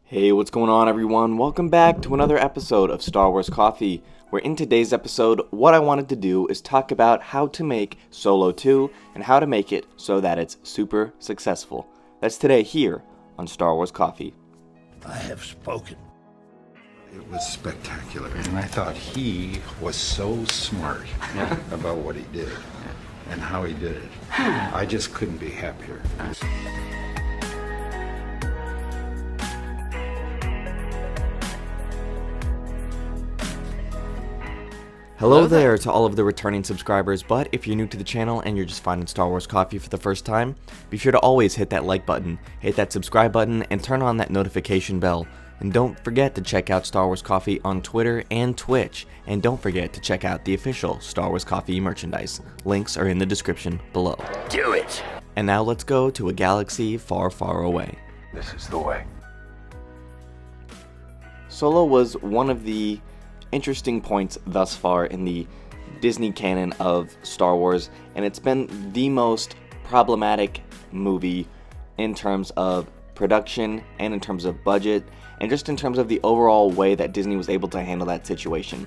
Hey, what's going on, everyone? Welcome back to another episode of Star Wars Coffee, where in today's episode, what I wanted to do is talk about how to make Solo 2 and how to make it so that it's super successful. That's today here on Star Wars Coffee. I have spoken. It was spectacular, and I thought he was so smart about what he did and how he did it. I just couldn't be happier. Hello there to all of the returning subscribers, but if you're new to the channel and you're just finding Star Wars Coffee for the first time, be sure to always hit that like button, hit that subscribe button, and turn on that notification bell. And don't forget to check out Star Wars Coffee on Twitter and Twitch. And don't forget to check out the official Star Wars Coffee merchandise. Links are in the description below. Do it! And now let's go to a galaxy far, far away. This is the way. Solo was one of the interesting points thus far in the Disney canon of Star Wars, and it's been the most problematic movie in terms of production and in terms of budget and just in terms of the overall way that Disney was able to handle that situation.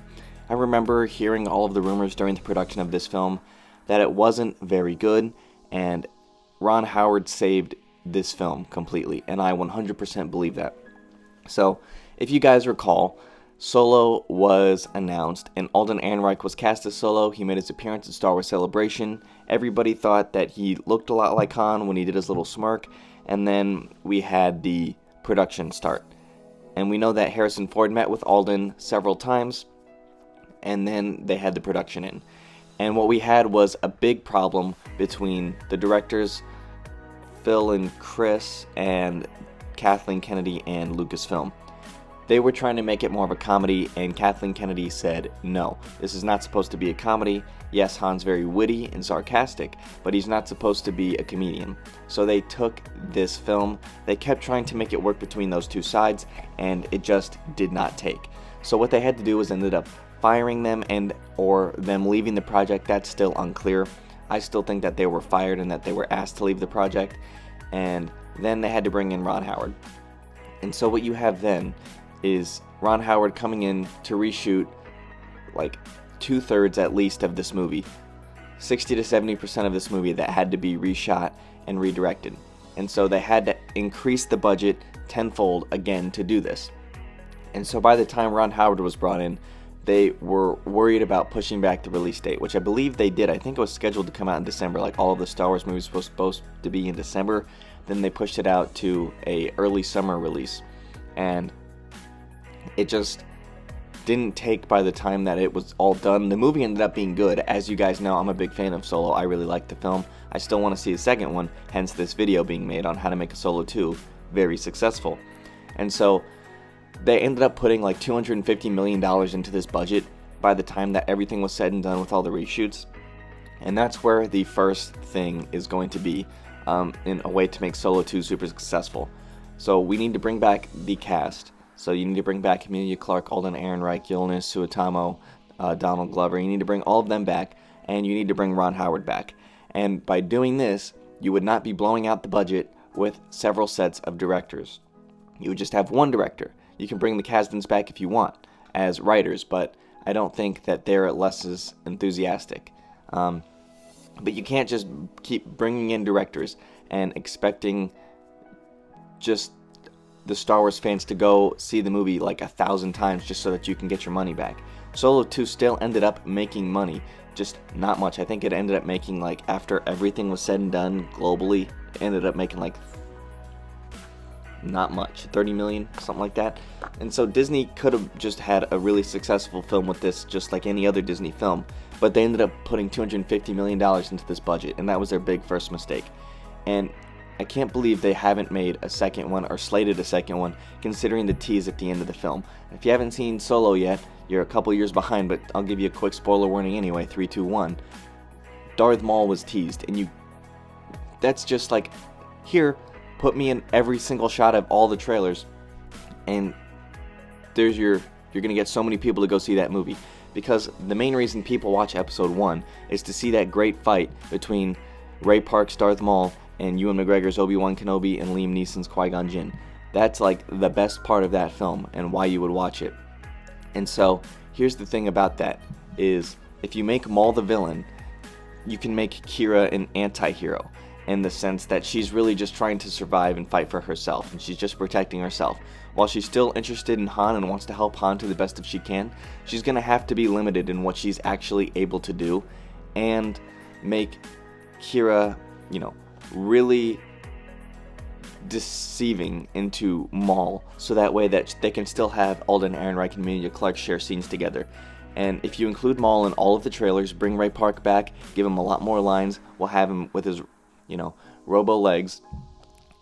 I remember hearing all of the rumors during the production of this film that it wasn't very good, and Ron Howard saved this film completely, and I 100% believe that. So, if you guys recall, Solo was announced, and Alden Ehrenreich was cast as Solo. He made his appearance at Star Wars Celebration. Everybody thought that he looked a lot like Han when he did his little smirk, and then we had the production start. And we know that Harrison Ford met with Alden several times, and then they had the production in. And what we had was a big problem between the directors, Phil and Chris, and Kathleen Kennedy and Lucasfilm. They were trying to make it more of a comedy, and Kathleen Kennedy said, no, this is not supposed to be a comedy. Yes, Han's very witty and sarcastic, but he's not supposed to be a comedian. So they took this film, they kept trying to make it work between those two sides, and it just did not take. So what they had to do was ended up firing them and or them leaving the project. That's still unclear. I still think that they were fired and that they were asked to leave the project, and then they had to bring in Ron Howard. And so what you have then is Ron Howard coming in to reshoot like 2/3 at least of this movie. 60 to 70% of this movie that had to be reshot and redirected. And so they had to increase the budget tenfold again to do this. And so by the time Ron Howard was brought in, they were worried about pushing back the release date, which I believe they did. I think it was scheduled to come out in December, like all of the Star Wars movies were supposed to be in December. Then they pushed it out to a early summer release. And it just didn't take by the time that it was all done. The movie ended up being good. As you guys know, I'm a big fan of Solo. I really like the film. I still want to see a second one, hence this video being made on how to make a Solo 2 very successful. And so they ended up putting like $250 million into this budget by the time that everything was said and done with all the reshoots. And that's where the first thing is going to be in a way to make Solo 2 super successful. So we need to bring back the cast. So you need to bring back Emilia Clarke, Alden Ehrenreich, Jonas Suotamo, Donald Glover. You need to bring all of them back, and you need to bring Ron Howard back. And by doing this, you would not be blowing out the budget with several sets of directors. You would just have one director. You can bring the Kasdans back if you want as writers, but I don't think that they're less as enthusiastic. But you can't just keep bringing in directors and expecting just the Star Wars fans to go see the movie like 1,000 times just so that you can get your money back. Solo 2 still ended up making money, just not much. I think it ended up making, like, after everything was said and done globally, it ended up making like not much, 30 million, something like that. And so Disney could have just had a really successful film with this, just like any other Disney film, but they ended up putting $250 million into this budget, and that was their big first mistake. And I can't believe they haven't made a second one or slated a second one, considering the tease at the end of the film. If you haven't seen Solo yet, you're a couple years behind, but I'll give you a quick spoiler warning anyway. 3, 2, 1. Darth Maul was teased, and that's just like, here, put me in every single shot of all the trailers, and you're gonna get so many people to go see that movie. Because the main reason people watch Episode 1 is to see that great fight between Ray Park's Darth Maul and Ewan McGregor's Obi-Wan Kenobi and Liam Neeson's Qui-Gon Jinn. That's like the best part of that film and why you would watch it. And so here's the thing about that is if you make Maul the villain, you can make Qi'ra an anti-hero in the sense that she's really just trying to survive and fight for herself, and she's just protecting herself. While she's still interested in Han and wants to help Han to the best if she can, she's going to have to be limited in what she's actually able to do and make Qi'ra, really deceiving into Maul, so that way that they can still have Alden Ehrenreich and Emilia Clarke share scenes together. And if you include Maul in all of the trailers, bring Ray Park back, give him a lot more lines, we'll have him with his, robo legs.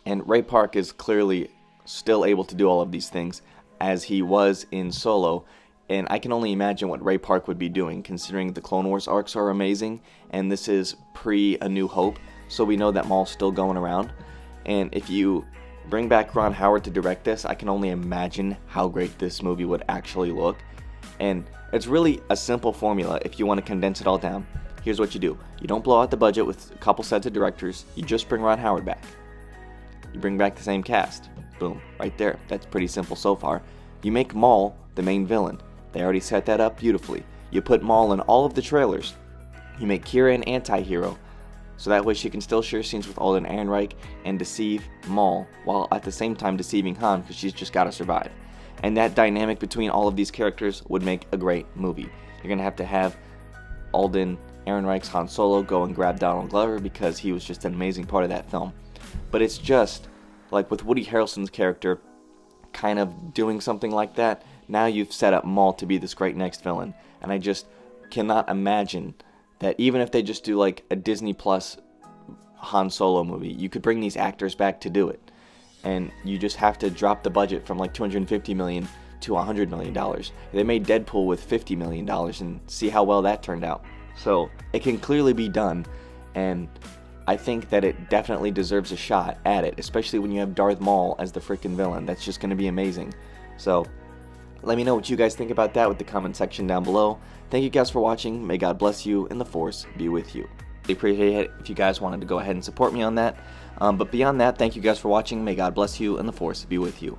And Ray Park is clearly still able to do all of these things as he was in Solo. And I can only imagine what Ray Park would be doing, considering the Clone Wars arcs are amazing, and this is pre A New Hope, so we know that Maul's still going around. And if you bring back Ron Howard to direct this, I can only imagine how great this movie would actually look. And it's really a simple formula if you want to condense it all down. Here's what you do. You don't blow out the budget with a couple sets of directors, you just bring Ron Howard back. You bring back the same cast. Boom, right there. That's pretty simple so far. You make Maul the main villain. They already set that up beautifully. You put Maul in all of the trailers. You make Qi'ra an anti-hero, so that way she can still share scenes with Alden Ehrenreich and deceive Maul, while at the same time deceiving Han, because she's just got to survive. And that dynamic between all of these characters would make a great movie. You're going to have Alden Ehrenreich's Han Solo go and grab Donald Glover because he was just an amazing part of that film. But it's just, like with Woody Harrelson's character kind of doing something like that, now you've set up Maul to be this great next villain. And I just cannot imagine that even if they just do like a Disney Plus Han Solo movie, you could bring these actors back to do it. And you just have to drop the budget from like $250 million to $100 million. They made Deadpool with $50 million and see how well that turned out. So it can clearly be done, and I think that it definitely deserves a shot at it, especially when you have Darth Maul as the freaking villain. That's just going to be amazing. So let me know what you guys think about that with the comment section down below. Thank you guys for watching. May God bless you and the Force be with you. I appreciate it if you guys wanted to go ahead and support me on that. But beyond that, thank you guys for watching. May God bless you and the Force be with you.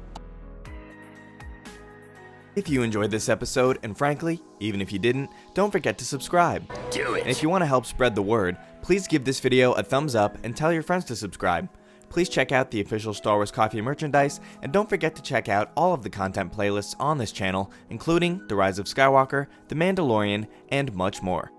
If you enjoyed this episode, and frankly, even if you didn't, don't forget to subscribe. Do it. And if you want to help spread the word, please give this video a thumbs up and tell your friends to subscribe. Please check out the official Star Wars Coffee merchandise, and don't forget to check out all of the content playlists on this channel, including The Rise of Skywalker, The Mandalorian, and much more.